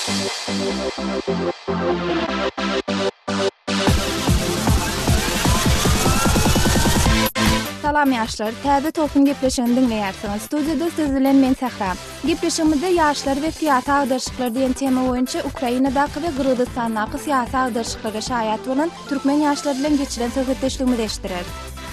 Salam ýaşlar, täze topun gepleşigini dinleýärsiňiz. Studiýada siz bilen men Sahra. Gepleşigimizde ýaşlar we syýasy agdarşyklar diýen tema boýunça Ukrainadaky we Gyrgyzstandaky syýasy agdarşyklara şaýat bolan türkmen ýaşlar bilen geçiren söhbetleşigimizi eşdirer.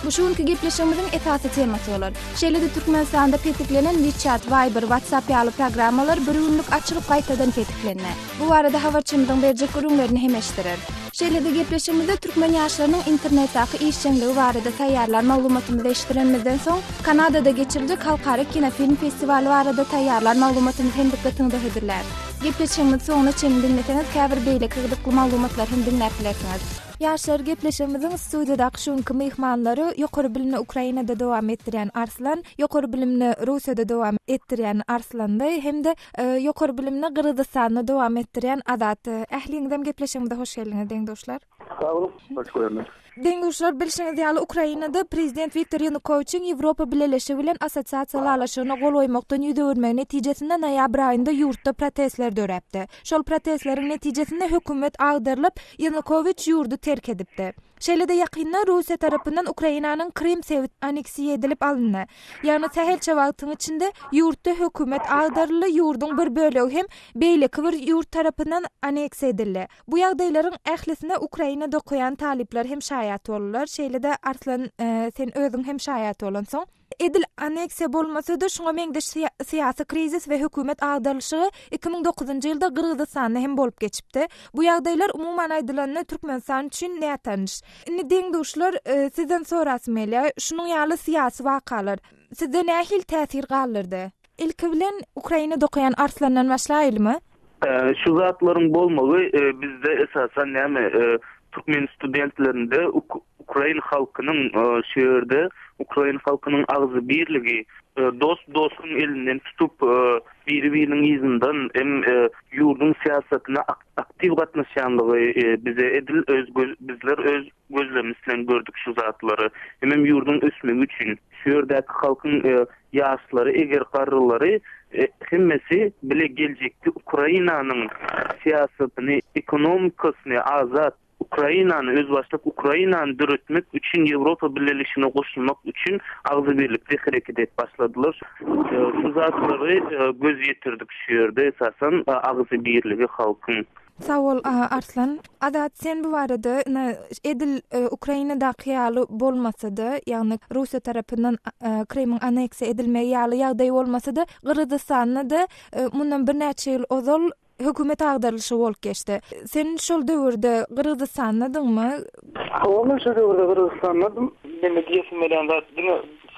Bu şuňky gepleşigimiziň esasy temasy bolar. Şeýle-de Türkmenistanda petiklenen WeChat, Viber, WhatsApp ýaly programmalar bir günlük açylyp gaýtadan tetiklenýär. Bu barada habarçymyzyň berjek görüňlerini hem eşdirer. Şeýle-de gepleşigimizde türkmen ýaşlarynyň internetdaky işçiligi barada taýýarlar maglumatymyzy eşdirenmizden soň Kanadada geçiriljek halkara kinofilm festivali barada taýýarlar maglumatymyzy hem dikkatinizi hödürler. Gepleşigimiz soňuna çenini dinleseňiz käbir beýle kygdykly maglumatlar hem dinläp bilersiňiz. Ýaşlar, gepleşigimiziň studiýadaky şuňky mehmanlary ýokary bilimni Ukrainada dowam etdirýän Arslan, ýokary bilimni Russiýada dowam etdirýän Arslandy hemde ýokary bilimni Gyrgyzstanda dowam etdirýän Azat. Ähliňizem gepleşigimizde hoş geldiňiz deňdoşlar. Sağ olun, hoş gördüm. Deňdoşlar, bilşiňiz ýaly Ukrainada prezident Viktor Yanukowyçyň Ýewropa Birleşigi bilen assosiasiýalaşygyna gol goýmakdan ýüdürmek netijesinde noýabr aýynda ýurtda protestler döräpdi. Şol protestleriň netijesinde hökümet agdarylyp Yanukowyç ýurdu terk edipdi. Şeýle-de ýakynda Russiýa tarapyndan Ukrainanyň Krim aneksiýa edilip alyndy. Ýani sähel çabagtyň içinde ýurtda hökümet agdaryly ýurduň bir bölegi hem beýleki bir ýurt tarapyndan aneksiýa edildi. Bu ýagdaýlaryň ählisine Ukrainada okuyan talipler hem şaýat bolurlar. Şeýle-de Arslan sen özüň hem şaýat bolansoň edil aneksiýa bolmasa da şoňa meňde syýasy krizis we hökümet agdarylyşy 2009-njy ýylda Gyrgyzstanda hem bolup geçipdi. Bu ýagdaýlar umumyň aýdylanyny Türkmenistan üçin nätanış. Indi deňdoşlar, sizden sorasym elä, şunyň ýaly syýasy wakalar sizde nähil täsir galdyrdy? Ilki bilen Ukrainada okuyan Arslandan başlaýylmy? Şu zatlaryň bolmagy bizde esasen näme Türkmen studentlerinde Ukraina halkynyň şeýerde Ukraina halkynyň agzy birligi dost-dostun elinden tutup biri-biriniň izinden hem ýurdun syýasatyna aktiv gatnaşanlygy bize edil bizler öz gözlerimiz bilen gördük şu zatlary. Hem ýurdun ösmegi üçin şu ýerdäki halkyň ýaşlary, eger garrylary hemmesi bile geljekdi Ukrainanyň syýasatyny, ekonomikasyny azat Ukrainany özbaşlyk Ukrainany döretmek üçin Ýewropa Birleşigine goşulmak üçin agzy birlikde hereket et başladylar. Şu zatlary göz ýetirdik şu ýerde esasen agzy birligi halkyň. Sağ ol Arslan. Azat, sen bu barada edil Ukrainada ýaly bolmasa-da, ýagny Russiýa tarapyndan Kremň aneksiýa edilmegi ýaly ýagdaý bolmasa-da, Gyrgyzstanda da mundan bir näçe ýyl ozal hökümet agdarylyşy bolup geçdi. Sen şol döwürde Gyrgyzstandadyňmy? Onu şu döwürde Gyrgyzstandadyň. Meni diýesim bilen zat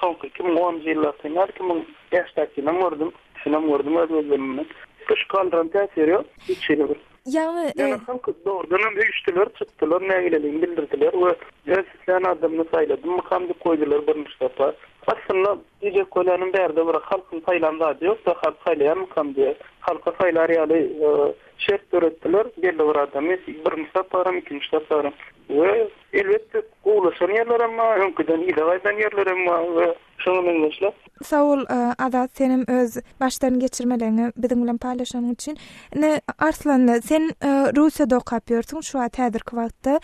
soňky 2010-njy ýyllar 2000 ýaşdakyny gördüm. Şunam gördüm özümden. Kış kaldyran täsiri ýok. Hiç şey ýok. Yani halk doğrudan büyüştüler, çıktılar, nägilerini bildirdiler ve gerçekten adamını sayladım, makamda koydular bir niştata. Aslında diyecek kolanın berde bırak halkın saylandı yok da halk saylayan makamda. Halka saylar ýaly şert öğrettiler, belli bir adamı bir niştata, iki niştata. Ve elbette ulaşan yerler ama önküden idagaydan yerler ama ve şunu menleşler. Sağ ol Azat, senin öz baştan geçirmelerini bizim bilen paylaşan için. Arslan, sen Russiýada okap ýörsiň şu häzirki wagtda.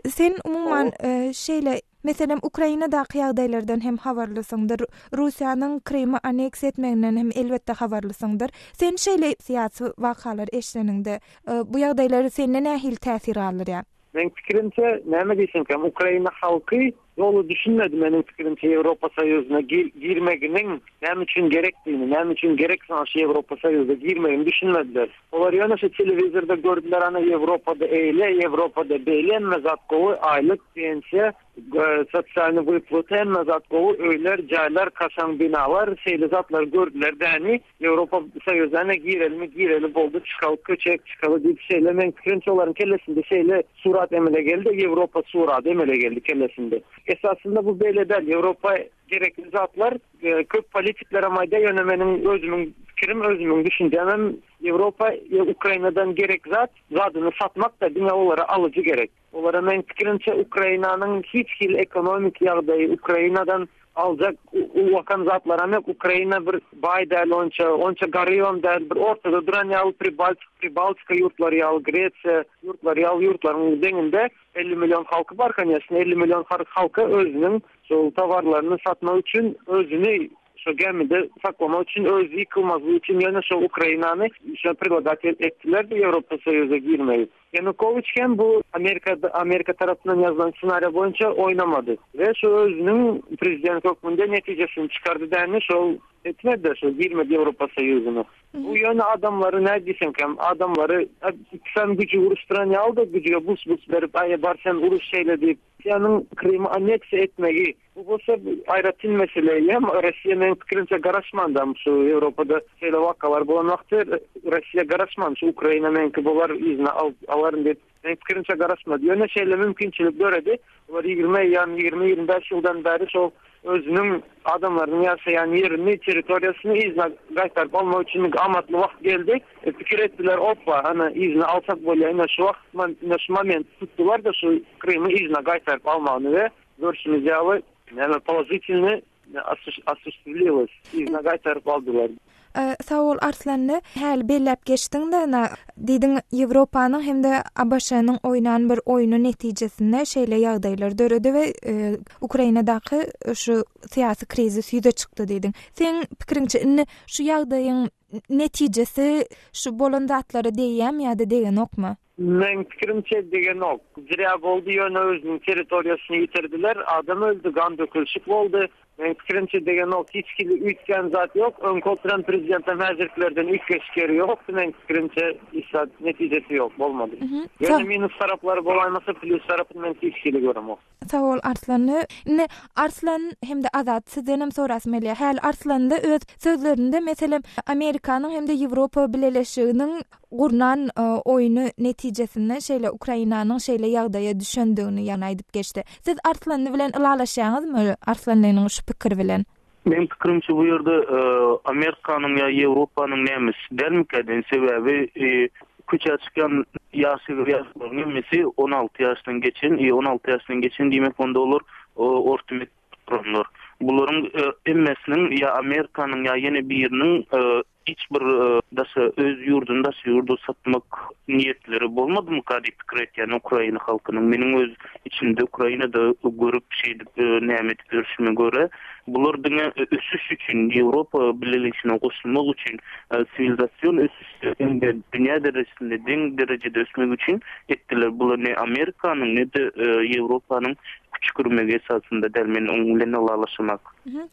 Sen umumyň şeýle mesela Ukrainadaky ýagdaýlardan hem habarlysyňdyr, Russiýanyň Krimi aneksiýa etmeginden hem elbetde habarlysyňdyr. Sen şeýle syýasy wakalar eşleninde bu ýagdaýlary sende nähil täsir alýar? Men pikirimçe näme diýsem, Ukraina halky yolu düşünmedi benim fikrimçe Avrupa Soýuzyna girmeginin näme üçin gerekdiğini, näme üçin gerekse Avrupa Soýuzyna girmegini düşünmediler. Olar ýöne şu telewizorda gördüler ana Avrupada eýle, Avrupada beýle mezat gowy, aýlyk pensiýa, sosial wypluty mezat gowy, öýler, jaýlar, kaşan binalar, şeýle zatlar gördüler däni Avrupa Soýuzyna gireli boldy, çykalyp köçek, çykalyp diýip şeýle men fikrimçe olaryň kellesinde şeýle surat emele geldi, Avrupa surat emele geldi kellesinde. Esasında bu böyle değil. Avrupa gerekli zatlar köp politiklere mayda yönemenin özümün fikrim, özümün düşüncemem Avrupa Ukrayna'dan gerek zadını satmak da dünya olara alıcı gerek. Olara men fikrimçe Ukrayna'nın hiç ekonomik ýagdaýy Ukrayna'dan alacak wakan zatlar amek Ukrayna bir baydal onça garyon der bir ortada duran yal Pribaltika yurtları yal Gretsiya yurtları yal yurtların denginde 50 milyon halkı var kanyasın 50 milyon halkı özünün sol tovarlarını satmak için özünü şu gemide saklamak için öz yıkılmazlığı için yani şu Ukrayna'nı şu predlat ettiler de Avrupa Soyuzu'na girmeyi. Yanukovych bu Amerika tarafından yazılan senaryo boyunca oynamadı. Ve şu özünün prezident hükmünde neticesini çıkardı derni şu etmedi de şu girmedi Avrupa Soyuzu'na. Bu yönü adamları ne diysen ki adamları sen gücü vuruşturan yalda gücüye bus verip barsen vuruş şeyle deyip yani Kırım'ı aneks etmeyi bu bolsa ayrıtın meseleyi hem Rusya'nın fikrince garaşmandan şu Avrupa'da şeyle vakalar bulan vakti Rusya garaşman şu Ukrayna'nın ki bunlar izni aların deyip fikrince garaşmadı. Yöne şeyle mümkünçülük göredi. Bunlar 20-25 yıldan beri şu özünün adamlarının yaşayan yerini, teritoriyasını izni gaytarıp almak için amatlı vakit geldi. Fikir ettiler hoppa hani izni alsak böyle şu moment tuttular da şu Kırım'ı izni gaytarıp almağını ve görüşümüz yalı yani pozitivni asustiliyoruz. İzni gaytarıp aldılar. Sağ ol Arslanlı. Häl bellep geçdiň-de diýdiň Ýewropanyň hem de ABŞ-nyň oynan bir oyunu netijesinde şeýle ýagdaýlar döredi we Ukrainadaky şu syýasy krizis ýüze çykdy diýdiň. Sen pikiriňçe şu ýagdaýyň netijesi şu bolan zatlary diýýäm ýa-da diýen okmy? Men pikirimçe degen ok. Zira boldy ýöne özüniň territoriýasyny ýitirdiler. Adam öldü, gan dökülşik boldy. Men pikirimçe degen ok. Hiç kimi ütken zat yok. Ön kolturan prezidentten häzirkilerden ütkeşkeri yok. Men pikirimçe isat netijesi yok. Bolmady. Ýöne minus taraplary bolaýmasa plus tarapyny men hiç kimi görem ok. Sağ ol Arslanly. Arslan hem de Azat sizden sorasym elýär. Häl Arslan da öz sözlerinde meselem Amerikanyň hem de Ýewropa birleşiginiň gurnan oyunu netijesinde şeýle Ukrainanyň şeýle ýagdaýa düşendigini ýana aýdyp geçdi. Siz Arslanly bilen ulalaşýaňyzmy? Arslanlyň şu pikir bilen? Men pikirimçe bu ýerde Amerikanyň ýa Ýewropanyň nämes delmikden sebäbi küçük açıkan yaşlıların emesi 16 yaştan geçen 16 yaştan geçen demek onda olur ortamet patronlar. Bunların emmesinin ya Amerika'nın ya yeni bir yerinin hiç bir daşa öz yurdunda yurdu satmak niyetleri bolmadı mı kadi fikir etken Ukrayna halkının menin öz içinde Ukrayna'da görüp nämet görüşüme göre bulardyň ösüş için Avrupa birleşigine goşulmak için sivilizasyon ösüşünde dünya derecesinde deň derecede ösmek için ettiler. Bular ne Amerika'nın ne de Avrupa'nın küçükürmegi esasında dermen oňulen alaşmak.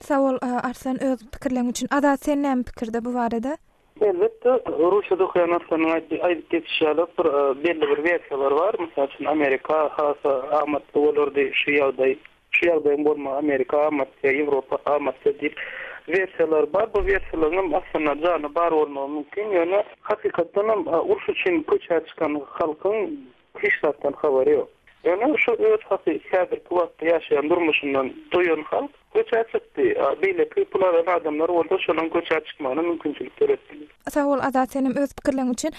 Sağ ol Arslan öz pikirleň üçün. Ada sen näme pikirde bu barada? Elbette Rusya'da hıyanatlarının aýdyp geçişýärler belli bir versiýalar var. Mesela Amerika hasa amatly bolardy şu ýagdaýyň bolma Amerika amatly Ýewropa amatly diýip versiýalar bar. Bu versiýalaryň aslynda jany bar bolmagy mümkin. Ýöne hakykatdan uruş üçin köçe çykan halkyň hiç zatdan habary ýok. Yani şu öz hafif häzir kuwatda ýaşaýan durmuşyndan doýan halk köçe çykdy. Beýle köpüler adamlar orada şonuň köçe çykmagyna mümkinçilik beretdi. Sağ ol Azat senim öz pikirleň üçün.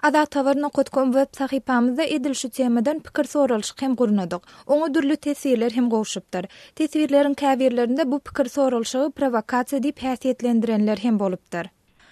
Azat tawaryny okutgan web sahypamyzda edil şu temadan pikir sorulşyk hem gurnadyk. Oňa dürli tesirler hem gowşupdyr. Tesirleriň käbirlerinde bu pikir sorulşygy provokasiýa diýip häsiýetlendirenler hem bolupdyr.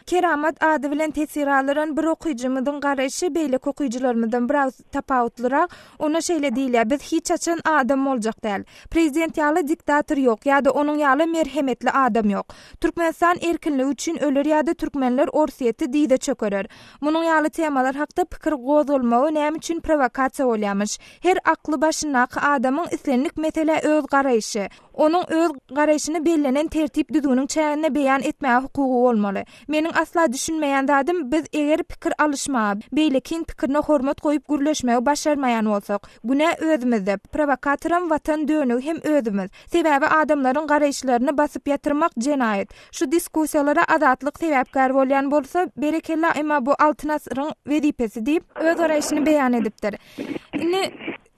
Keramat ady bilen tesiralaryň bir okuyjymyň garaşy beýle okuyjylarymyzdan biraz tapawutlyrak ona şeýle diýilýär. Biz hiç açan adam boljak däl. Prezident ýaly diktator ýok ýa-da onuň ýaly merhemetli adam ýok. Türkmenistan erkinligi üçin öler ýa-da türkmenler orsiýeti diýde çökerer. Munyň ýaly temalar hakda pikir gozulmagy näme üçin provokasiýa bolýarmyş? Her akly başynaky adamyň islenlik mesele öz garaşy. Onuň öz garaşyny bellenen tertip düzgünüň çägine beýan etmäge hukugy bolmaly. Meniň asla düşünmeýän dadym biz eger pikir alışma, beýle kiň pikirine hormat goýup gürleşmäge başarmaýan bolsak, güne özümizde. Provokatoram watan dönügi hem özümiz. Sebäbi adamlaryň garaşlaryny basyp ýatyrmak jenaýet. Şu diskussiýalara azatlyk sebäpkär bolýan bolsa, berekella emma bu altyn asyryň wezipesi diýip öz garaşyny beýan edipdir.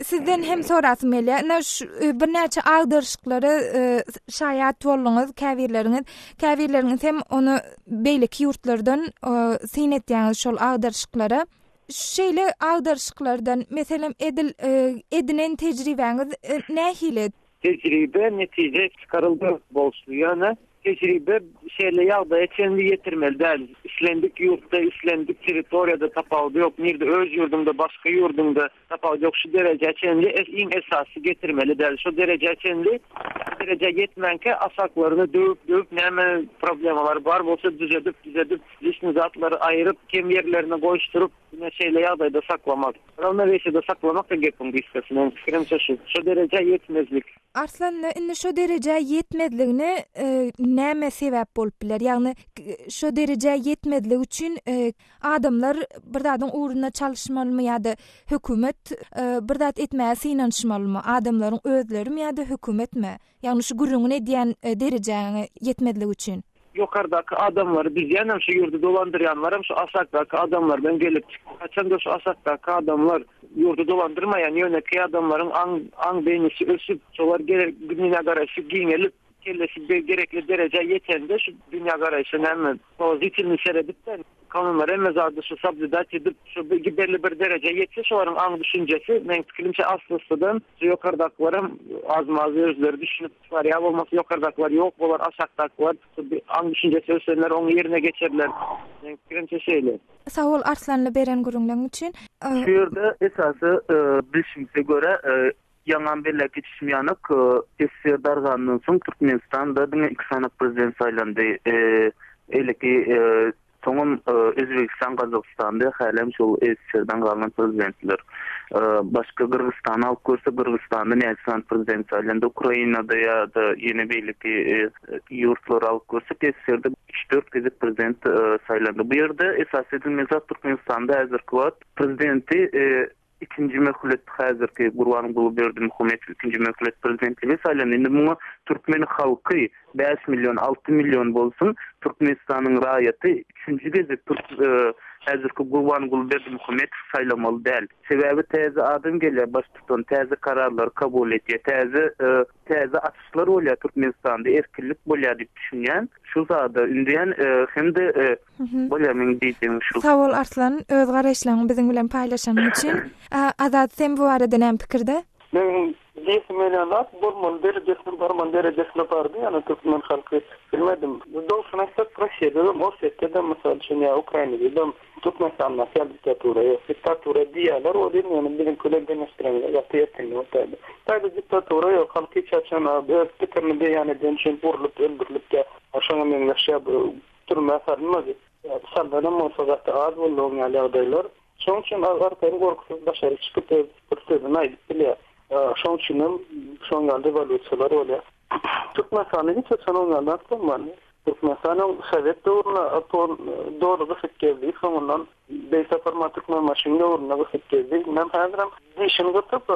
Sizden hem sorasym gelýär. Bir näçe agdyrşyklary şaýat bolýaňyz, käbirleriňiz hem onu beýleki ýurtlardan synetýäňiz şol agdyrşyklary. Şeýle agdyrşyklardan meselem edinen tejribeňiz nähili? tecrübe netije çıkarıldı bolsu. Yani tecrübe şeyle yağda etkenli getirmeli değil. İslendik yurtta, islendik teritoriyada tapavda yok. Nirde öz yurdumda, başka yurdumda tapavda yok. Şu derece etkenli en esası getirmeli değil. Şu derece etkenli derece yetmenke asaklarını dövüp neme problemalar var. Bolsa düzedip lişni zatları ayırıp kem yerlerine koşturup yine şeyle yağdayda saklamak. Ravna veşede saklamak da gepin diskasının fikrimse şu derece yetmezlik. Arslanla indi şu derece yetmedliğine näme sebäp bolup biler? Yani şu derece yetmedligi üçin adamlar bir dadın uğruna çalışmalymy ýa-da hökümet bir dad etmäge synanyşmalymy? Adamlaryň özlerimi ýa-da hökümetmi? Yani şu gurrunun edýän derejäňi yetmedligi üçin. Yukarıdaki adamlar biz yanım şu yurdu dolandıryanlarım şu asaktaki adamlardan gelip kaçan da şu asaktaki adamlar yurdu dolandırmayan yöneki adamların an beynisi ösüp çolar dünya garajı giyinelip kellesi gerekli derece yetende şu dünya garajını hemen pozitifini seyredipten kanunlar emezardı şu sabzidat edip şu belli bir derece yetse şuların an düşüncesi men fikrimçe aslısıdan şu yukarıdakilerim azmazı özleri düşünüp var ya olması yukarıdakiler yok bolar aşaktakiler an düşüncesi özlerler onu yerine geçerler men fikrimçe şeyler. Sağ ol Arslan'la beren gurunlaň üçin. Şu yerde esası bilişimize göre yanan belli geçişmeyanık SSR darganından soň Türkmenistan'da dine 2 sanak prezident saylandı. Eleki soňun Özbekistan, Kazakstan'da halem şol SSR'dan galan prezidentler. Başka Kırgızstan alıp görse Kırgızstan'da näçe prezident saylandı. Ukraina'da ya da yeni belli yurtlar alıp görse SSR'de 3-4 gezek prezident saylandı. Bu yerde esas edilmezat Türkmenistan'da hazırkı wagt prezidenti ikinci mehlet hazırki Gurbanguly Berdimuhammedov ikinci mehlet prezidentliği saylandı. Indi bunu Türkmen halkı 5 milyon 6 milyon bolsun Türkmenistan'ın raýaty üçüncü gezek hazırki Gurbanguly Berdimuhammedov saylamaly däl. Sebebi täze adam gelýär başlykdan täze kararlar kabul etýär. Täze atışlar bolýar Türkmenistan'da erkinlik bolýar diýip düşünýän. Şu zada ündüýän hem de bolýar men diýdim şu. Sağ ol Arslan, öz garaşlaryňy biziň bilen paýlaşan üçin. Azat sen bu arada näme pikirde? Men desmelenat bolmaly derejesine barman derejesine bardy ýa-ni Türkmen halky bilmedim. Dowşunakda prosedem o setde mesela şeýle Ukraina'da Türkmenistan'da diktatura diýerler o diýen bilen köleden estremler ýa-da otaydy. Taýda diktatura ýok halky çaçan öz pikirini beýan eden burlup öldürilip de aşaňa men ýaşap türme sarılmady. Sandalan mosagatda az bolýan ýalylar. Şoň üçin arkadan gorkusuz başary çykyp prosedini aýdyp bilýär. Şoň üçin şoň ýalda evaluasiýalar bolýar. Türkmenistan'da hiç sanılmayan var. Türkmenistan'ın Sovet dövrüne doğru bir fikirdi. Sonundan Beysa Formatikman maşin dövrüne bir fikirdi. Ben hazırım. Dişini götürüp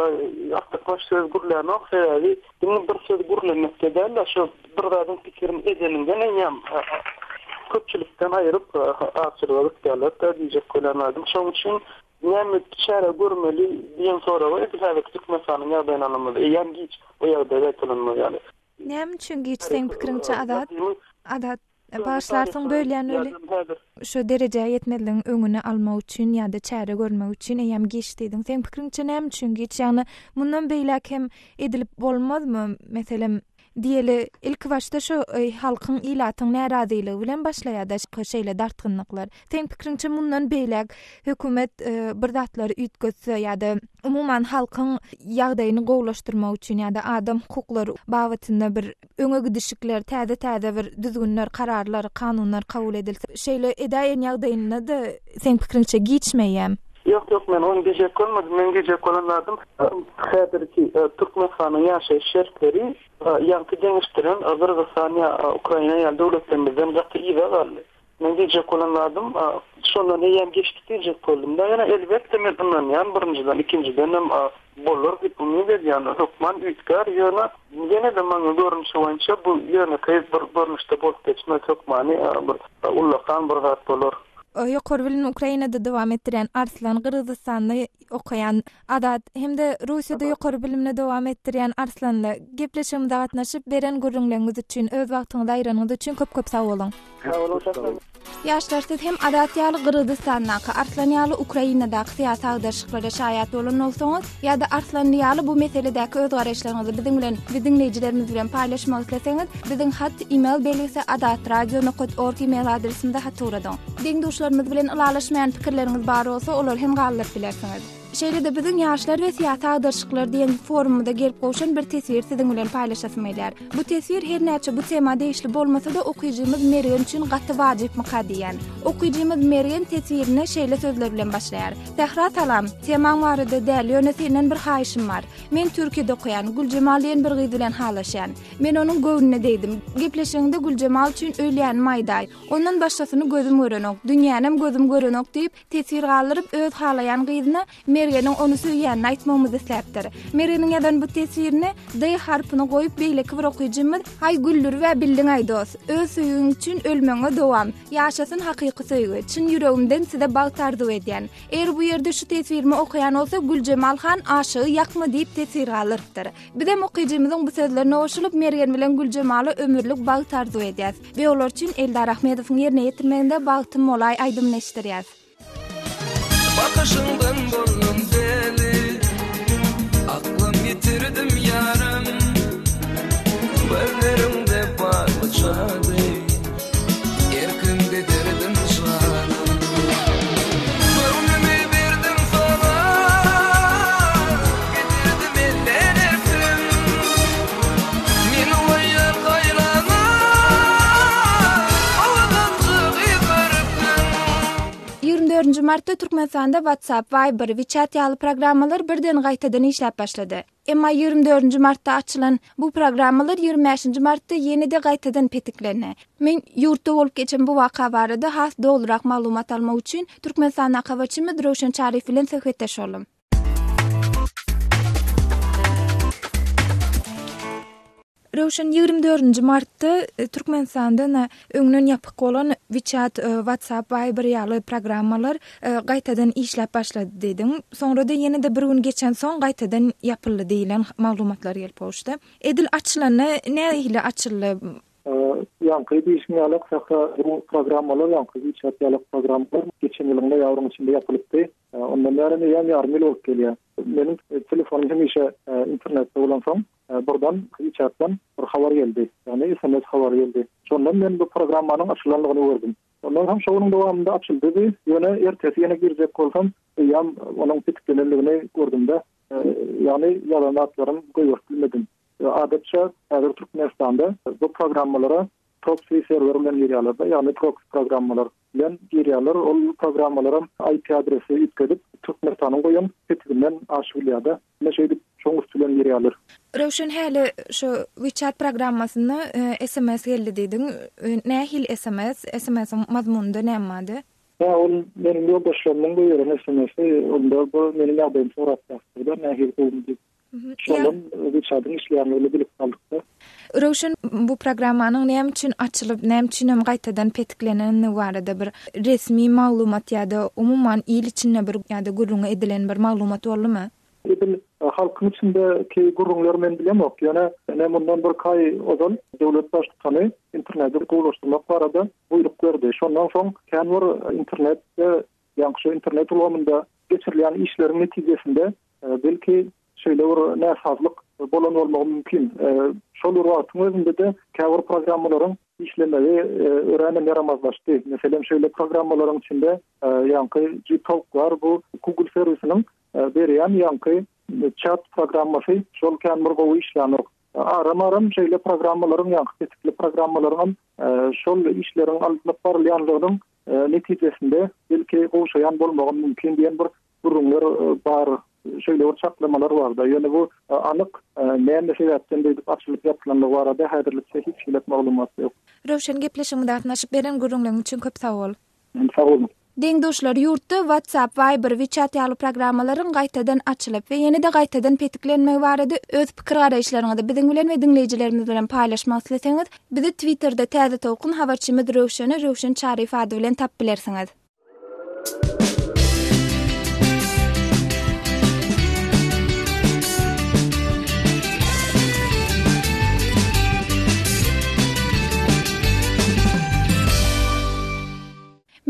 artık söz gurlarına okşayardı. Bunun bir söz gurlarına derler. Şu bir dadın fikirim edeninden enyem. Köpçülükten ayırıp ağçırılık derler. Da diyecek koyarlardım. Şoň üçin yani çare görmeli diyen sonra var. Biz Türkmenistan'ın ýagdaýyny anlamaly. Ýa-ni hiç o ýagdaýda etlenmeli ýaly. Näme üçin giç seň pikirinçe adat başlarsyň bölýän öyle şu derejeye yetmedligiň öňüne almak üçin ýa-da çare görmek üçin eýem giç diýdiň. Seň pikirinçe näme üçin giç? Ýani mundan beýlek hem edilip bolmazmy? Meselem diýeli ilk başda şu halkyň ilatyň närazyligi bilen başlaýar da şeýle dartgynlyklar. Seň pikirinçe mundan beýlek hökümet bir zatlary üýtgese ýa-da umuman halkyň ýagdaýyny gowlaşdyrmak üçin ýa-da adam hukuklary babatynda bir öňe gidişikler, täze bir düzgünler, kararlar, kanunlar kabul edilse, şeýle edaýan ýagdaýyna da seň pikirinçe giçmeýär. Yok men onu gecek olmadım. Men gecek olanlardım. Häzirki Türkmenistan'ın ýaşaýyş şertleri ýanky deňişdiren Kırgızstan ýa Ukraina ýa döwletlerimizden gatly ýa galdy. Men gecek olanlardım. Şondan eýem geçdik diyecek boldum da ýa elbetde men bundan ýa birinjiden ikinciden hem bollar diýip bunu berýän hukman üýtkär ýa ýene de maňa görünüşi boýunça bu ýene käýip bir görnüşde bolup geçmek hukmany ullakan bir zat bolar. Ýokary bilen Ukrainada dowam etdiren Arslan, Kırgızstanda okayan Adat hem-de Russiýada ýokary bilimle dowam etdiren Arslanla gepleşimde gatnaşyp beren görüňleriniz üçin, öz wagtyňyzy aýranyňyz üçin köp sag boluň. Sag bolun. Yaşlarsyz hem adat ýaly Gürgistanndaky, Arslan ýaly Ukrainadaky syýasy agdaşyklara şaýat bolan bolsaňyz, ýa-da Arslan ýaly bu meseledäki öz garaşlaryňyzy biziň bilen, dinleýijilerimiz bilen paýlaşmak isleseňiz, biziň hat e-mail belgisi adatradio.org e-mail adresimizde hat uradyň. Deňdoşlarymyz bilen ulalaşmaýan pikirleriniz bar bolsa, olar hem galyp bilersiňiz. Şeýle-de biziň ýaşlar we syýasy agdaşyklar diýen forumda gelip goşan bir tesir siziň bilen paýlaşasym gelýär. Bu tesir her näçe bu tema değişli bolmasa-da okuýjymyz Meryem üçin gaty wajypmy diýen. Okuýjymyz Meryem tesirini şeýle sözler bilen başlaýar. Tehra salam, temam barada däl ýöne senden bir haýyşym bar. Men Türkiýede okuyan Güljemal diýen bir gyz bilen halaşýan. Men onuň göwnüne deýdim. Gepleşende Güljemal üçin öýleýän maýday. Ondan başgasyny gözüm görenok, dünýänem gözüm görenok diýip tesir galyryp öz halayan gyzyna Meryem'in onu söýýän aýtmamyzy isläpdir. Meryem'in ýadan bu tesirini D harpyny goýup beýleki bir okuýjymyz hay güllür we bildiň aýdos. Öz söýüň üçin ölmeňe dowam. Ýaşasyn hakyky söýgü. Çyn ýüregimden size bag tardy edýän. Eger bu ýerde şu tesirimi okuyan bolsa Güljemal han aşygy ýakmy diýip tesir galypdyr. Biz hem okuýjymyzyň bu sözlerine oşulyp Meryem bilen Güljemaly ömürlük bag tardy edýäs. We olar üçin Eldar Ahmedowyň ýerine ýetirmeginde bagtym molay aýdymlaşdyrýar. Bakışından bollum deli, aklım yitirdim yarım. Gözlerimde parçadı, erkimde derdim şanım. Gönlümü verdim sana, getirdim elden ertim. Men oyar gayrana, aldancık yıkardım. 24 martda Türkmenistanda WhatsApp, Viber, WeChat ýaly programmalar birden gaýtadan işläp başlady. Emma 24 martda açylan bu programmalar 25 martda ýene-de gaýtadan petiklenýär. Men ýurtda bolup geçen bu waka barada has dolrak maglumat almak üçin Türkmenistan habarçymy Rowşan Çarif bilen söhbetleşelim. Rowşan 24 martda Türkmenistanda öňden ýapyk bolan WeChat, WhatsApp, Viber ýaly programmalar gaýtadan işläp başlady dediň. Soňra-da ýene-de bir gün geçen soň gaýtadan ýapyldy diýilen maglumatlar gelip bolşdy. Edil açylany näme açyldy? Yankı değişmeýärlik bu programmalar yankı WeChat ýaly programmalar geçen ýylyň ýawryň içinde ýapylypdy. Ondan bäri yarım ýyl bolup gelýär. Meniň telefonum hemişe internetde bolan soň buradan WeChat'tan bir habar geldi. Yani SMS habar geldi. Şondan men bu programmanyň açylanlygyny gördüm. Ondan hem şoňuň dowamında açyldy. Ýöne ertesi ýene girjek bolsam, ýam onuň bitiklenligini gördüm-de. Yani ýalanatlarym goýup Adatça Türkmenistan'da bu programmalara proxy server bilen girýärler, yani proxy programmalar bilen girýärler. O programmalara IP adresi ýetkizip Türkmenistanyň goýan setinden aşylýar-da. Meşe çoğu bilen girýärler. Rowşan häli şu WeChat programmasyny SMS geldi diýdiň. Nähil SMS mazmununda nämädi? Ya ol meniň ýoldaşlarymyň goýan SMS-i onda bu meniň ýagdaýym soratdy. Nähil boldy. Şondan WeChat'ın işleýärligini bilip galdyk. Rowşan bu programmanyň näme üçin açylyp, näme üçin hem gaýtadan petikleneni barada bir resmi maglumat ýa-da umumyň il içinde bir ýa-da gurrunga edilen bir maglumat boldymy? Halkyň içindeki gurrunlar men bilemok. Ýöne näme mundan bir kaý ozal döwlet başlygy internetde gowlaşdyrmak barada buyruk berdi. Şondan soň känwir internetde ýa-da internet ulamynda geçirilýän işleriň netijesinde belki şöyle bir näsazlyk bolan bolmagy mümkin. Şol wagtyň özünde de käwir programmalaryň işlemegi öğrenim yaramazlaşdy. Mesela şöyle programmalaryň içinde ýa-da Gtalk var, bu Google serwisiniň berýän ýa-da chat programmasy şol kämir gowy işlenok. Aram şöyle programmalaryň ýa-da tetikli programmalaryň şol işleriň alyp barylýanlygynyň netijesinde belki gowşaýan bolmagy mümkin diýen bir durumlar bar. Şöyle orçaklamalar vardı. Yani bu anık näme sebäpden diýip açylyp ýapylanlygy barada häzirlikçe hiç hilet maglumat ýok. Rowşan gepleşiginde atnaşyp beren gurrunlaryň üçin köp sag bol. Sag bolun. Deňdoşlar ýurtda WhatsApp, Viber, WeChat ýaly programmalaryň gaýtadan açylyp we ýene-de gaýtadan petiklenmegi barada öz pikir garaşlaryňyzy biziň bilen we dinleýijilerimiz bilen paýlaşmak isleseňiz, bizi Twitter'da täze tokun habarçymy Rowşan Çarif ady bilen tap bilersiňiz.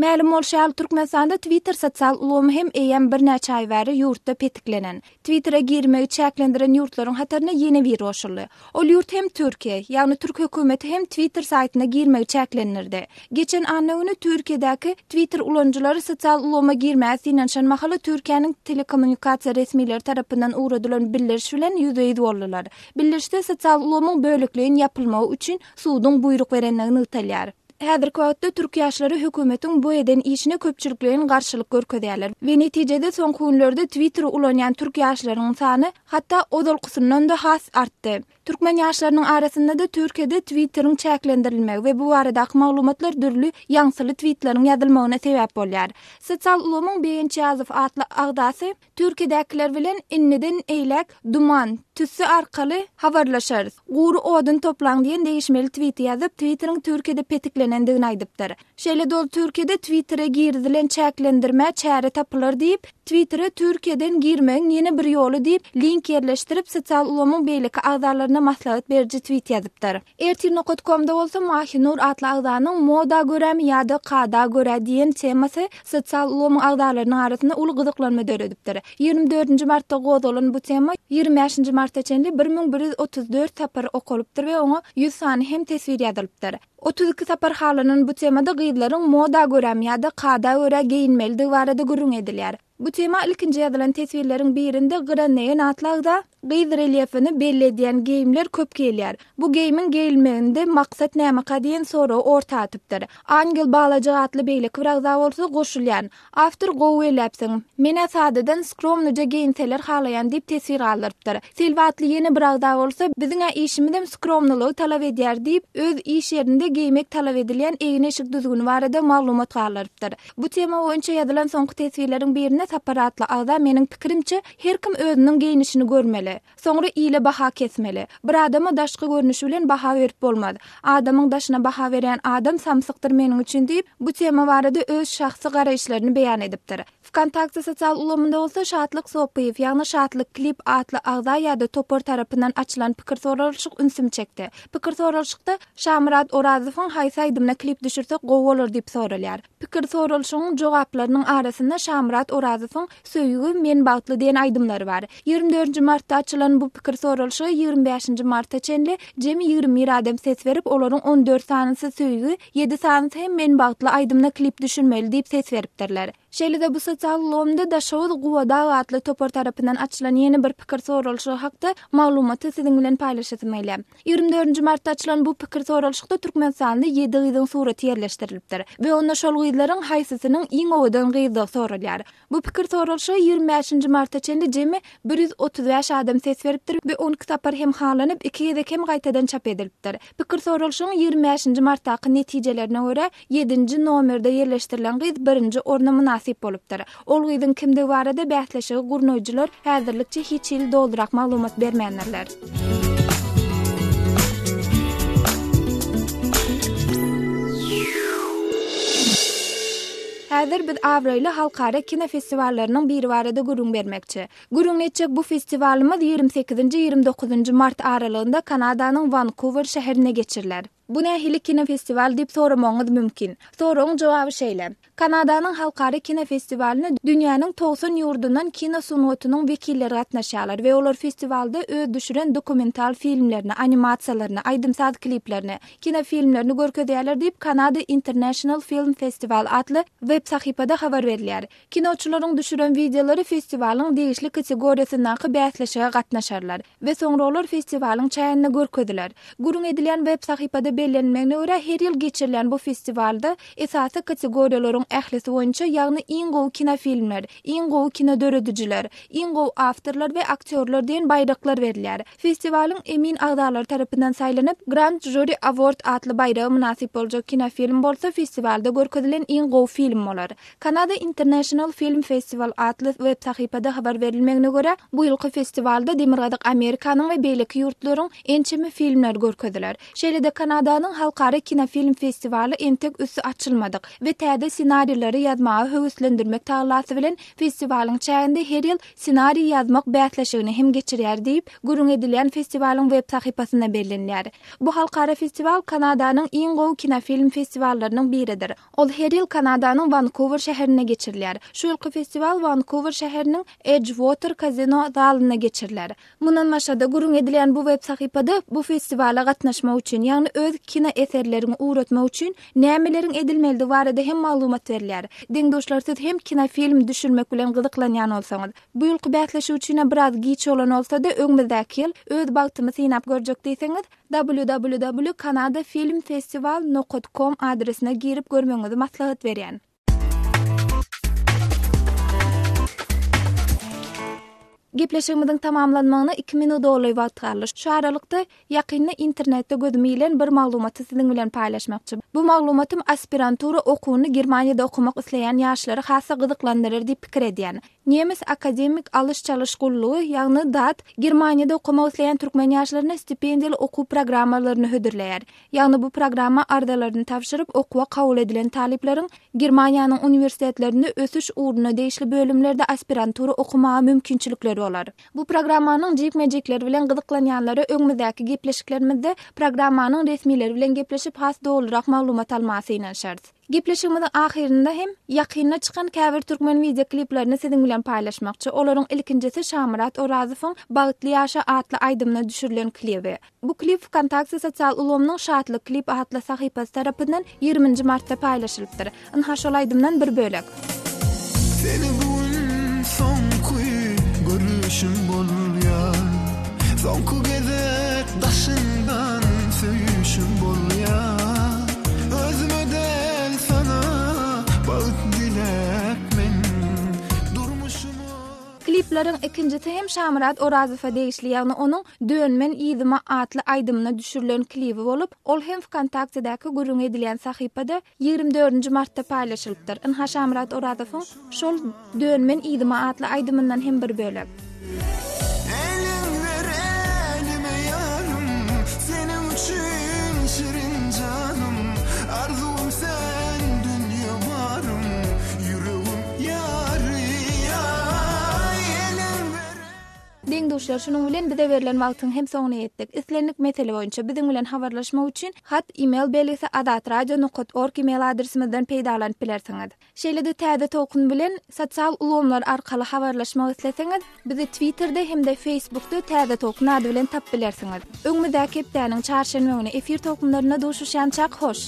Ma'lum bolşal Türkmenistanda Twitter sosial ulamy hem eýen bir näçe ay bäri ýurtda petiklenen. Twitter'a girmegi çäklendiren ýurtlaryň hatarına ýeni bir oşuldy. Ol ýurt hem Türkiýe, ýagny Türk hökümeti hem Twitter saýtyna girmegi çäklenirdi. Geçen anna güni Türkiýedäki Twitter ulanjylary sosial ulama girmäsi ýanşan mahaly Türkiýanyň telekommunikasiýa resmileri tarapyndan uğradylan bildiriş bilen ýüzeye boldylar. Bildirişde sosial ulamyň bölekligiň ýapylmagy üçin suwdyň buyruk berenligini ýytalýar. Häzirki wagtda Türk ýaşlary hökümetiň bu eden işine köpçüliklerin garşylyk görkezýärler we netijede soňky günlerde Twitter ulanýan Türk ýaşlarynyň sany hatda odalkysyndan da has artdy. Türkmen ýaşlarynyň arasynda da Türkiýede Twitteriň çäklendirilmegi we bu barada maglumatlar dürli ýaňsyly tweetleriň ýazylmagyna sebäp bolýar. Sosial ulamyň beýençi ýazyp atly agdasy Türkiýedekiler bilen inneden eýlek, duman, tüssü arkaly habarlaşar. Gury odun toplaň diýen değişmeli tweet ýazyp Twitteriň Türkiýede petiklenendigini aýdypdyr. Şeýle dol Türkiýede Twitter'e girdilen çäklendirme çäre tapylar diýip Twitter'e Türkiýeden girmegiň ýene bir ýoly diýip link ýerleşdirip sosial ulamyň beýleki agdarlaryna maslahat berji tweet ýazypdyr. Ertir.com-da bolsa Mahinur atly agdanyň moda göremi ýa-da kada göre diýen temasy sosial ulamy agdarlarynyň arasynda uly gyzyklanma döredipdir. 24 martda gozalan bu tema 25 martda çenli 1134 tapar okulypdyr we oňa 100 sany hem tesvir ýazylypdyr. 32 tapar halanyň bu temada gyýdylaryň moda göremi ýa-da kada göre giyinmeligi barada gürrüň edilýär. Bu tema ilkinji ýazylan tesvirleriň birinde Granneýen atlagda gyýdy reliefini belli edýän geyimler köp gelýär. Bu geyimin geyilmeginde maksat näme diýen soraw orta atypdyr. Angel Balajy atly beýleki bir agza bolsa goşulýan. Awtor gowy mena sadadan skromnuja geyinseler halayan diýip tesvir aldyrypdyr. Silwatly ýene bir agza bolsa biziň işimizde skromnulygy talap edýär diýip öz iş ýerinde geymek talap edilýän egin eşik düzgüni barada maglumat galyrypdyr. Bu tema boýunça ýazylan soňky tesvirleriň birine separatly agza meniň pikirimçe her kim özüniň geyinişini görmeli. Soňra ýyle baha kesmeli. Bir adama daşky görnüşi bilen baha berip bolmaz. Adamyň daşyna baha berýän adam samsykdyr meniň üçin diýip bu tema barada öz şahsy garaýşlaryny beýan edipdir. Kontakty sosial ulamynda bolsa Şatlyk Sopaýew ýagny Şatlyk klip atly agza ýa-da topar tarapyndan açylan pikir soralşyk ünsüm çekdi. Pikir soralşykda Şamrat Orazowyň haýsaýdymna klip düşürsek gowy bolar diýip soralýar. Pikir soralşygyň jogaplarynyň arasynda Şamrat Orazowyň söýügi men bagtly diýen aýdymlary bar. 24 martda açylan bu pikir soralşygy 25 martda çenli jemi 20 adam ses berip olaryň 14 sanysy söýügi, 7 sanysy hem men bagtly aýdymna klip düşürmeli diýip ses beripdirler. Şeýle bu sosial ulamda daşawy guwada atly topar tarapyndan açylan ýeni bir pikir soralşygy hakda maglumaty siziň bilen paýlaşýarmyň. 24 martda açylan bu pikir soralşykda Türkmenistanda 7 gyzyň suraty ýerleşdirilipdir we onda şol gyzlaryň haýsysynyň iň owadan gyzy soralýar. Bu pikir soralşygy 25 martda çenli jemi 135 adam ses beripdir we 12 tapar hem halanyp 2 gezek hem gaýtadan çap edilipdir. Pikir soralşygyň 25 martdaky netijelerine görä 7-nji nomerde ýerleşdirilen gyz 1-nji orna münasip bolupdyr. Ol gyzyň kimdigi barada bäsleşigi gurnoýjylar häzirlikçe hiç ýyl doldurak maglumat bermeýänler. Häzir biz Awraýly halkara kino festiwallarynyň biri barada gurrun bermekçi. Gurrun etjek bu festiwalymyz 28-29 mart aralygynda Kanadanyň Vancouver şäherine geçirilýär. Bu nähili kino festival diýip soramaňyz mümkin. Soragyň jogaby şeýle. Kanadanyň halkary kino festivalini dünýäniň 90 ýurdundan kino sunuwatynyň wekilleri gatnaşýarlar we olar festivalda öz düşüren dokumental filmlerini, animasiýalaryny, aýdymsaz kliplerini, kino filmlerini görkezýärler diýip Kanada International Film Festival atly web sahypada habar berilýär. Kinoçularyň düşüren videolary festiwalyň degişli kategoriýasyndaky bäsleşige gatnaşarlar we soňra olar festiwalyň çaýyny görkezdiler. Gurrun edilýän web sahypada bellenmegine görä her ýyl geçirilen bu festivalda esasy kategoriýalaryň ählisi boýunça ýagny iň gowy kino filmler, iň gowy kino döredüjiler, iň gowy awtorlar we aktyorlar diýen baýraklar berilýär. Festiwalyň emin agdarlary tarapyndan saýlanyp Grand Jury Award atly baýragy münasip boljak kino film bolsa festivalda görkezilen iň gowy film bolar. Kanada International Film Festival atly web sahypada habar berilmegine görä bu ýylky festivalda demirgadyk Amerikanyň we beýleki ýurtlaryň ençemi filmler görkeziler. Şeýle-de Kanada Kanadanyň halkara kinofilm festivaly entek üssü açylmadyk we täze senariýlary ýazmagy höwüslendirmek taýlasy bilen festiwalyň çäginde her ýyl senariý ýazmak bätleşigini hem geçirýär diýip gurrun edilen festiwalyň web sahypasyna bellenýär. Bu halkara festival Kanadanyň iň gowy kinofilm festiwallarynyň biridir. Ol her ýyl Kanadanyň Vancouver şäherine geçirilýär. Şu ýylky festival Vancouver şäheriniň Edgewater Casino zalyna geçirilýär. Mundan başga gurrun edilen bu web sahypada bu festiwala gatnaşmak üçin, ýagny öz kino eserlerini uğratmak üçin nämeleriň edilmeli barada hem maglumat berilýär. Deňdoşlar, siz hem kinofilm düşürmek bilen gyzyklanýan bolsaňyz, bu ýylky bätleşik üçin biraz giç bolan bolsa-da öňümizdäki ýyl öz bagtymy synap görjek diýseňiz, www.canadafilmfestival.com adresine girip görmeňizi maslahat berýän. Gepleşigimiziň tamamlanmagyna 2 minut dolay wagt galyr. Şu aralykda ýakynda internetde gözüm bilen bir maglumaty siziň bilen paýlaşmakçy. Bu maglumatym aspirantura okuwyny Germaniýada okumak isleýän ýaşlary hassa gyzyklandyryr diýip pikir edýän. Nemes akademik alış çalış gullugy, ýagny DAT, Germaniýada okumak isleýän türkmen ýaşlaryna stipendiýaly okuw programmalaryny hödürleýär. Ýagny bu programma ardalaryny tapşyryp okuwa kabul edilen talipleriň Germaniýanyň uniwersitetlerinde ösüş uğruna değişli bölümlerde aspirantura okumagy mümkinçilikleri olar. Bu programmanyň jekmejekleri bilen gyzyklanýanlary öňümizdäki gepleşiklerimizde programmanyň resmileri bilen gepleşip has dolurak maglumat almasy inen şert. Gepleşigimiziň ahirinde hem ýakynda çykan käbir türkmen video kliplerini siziň bilen paýlaşmakçy. Olaryň ilkinjisi Şamrat Orazowyň Bagtly ýaşa atly aýdymyna düşürilen klipi. Bu klip Kontakty sosial ulgamynyň şatly klip atly sahypasy tarapyndan 20 martda paýlaşylypdyr. Ynha şol aýdymdan bir bölek. Seni bugün sonku görüşüm bolýar. Sonku gezek daşyndan söýüşüm bolýar. Özüme del sana bağıt dilek men durmuşum. Klipleriň ikincisi hem Şamrat Orazowa değişli, ýagny onuň Dönmen ýyzyma atly aýdymyna düşürilen klipi bolup, ol hem Kontaktydaky gurrun edilen sahypada 24 martda paýlaşylypdyr. Ynha Şamrat Orazowyň şol Dönmen ýyzyma atly aýdymyndan hem bir bölek. Deňdoşlar, şunuň bilen bize berilen wagtyň hem soňuna ýetdik. Islenlik mesele boýunça biziň bilen habarlaşmak üçin hat email belgisi adatradio.org email adresimizden peýdalanyp bilersiňiz. Şeýle-de täze tokun bilen sosial ulgamlar arkaly habarlaşmak isleseňiz, bizi Twitter'de hem de Facebook'da täze tokun ady bilen tap bilersiňiz. Öňümizdäki hepdäniň çarşamba güni efir tokunlaryna duşuşan çak hoş.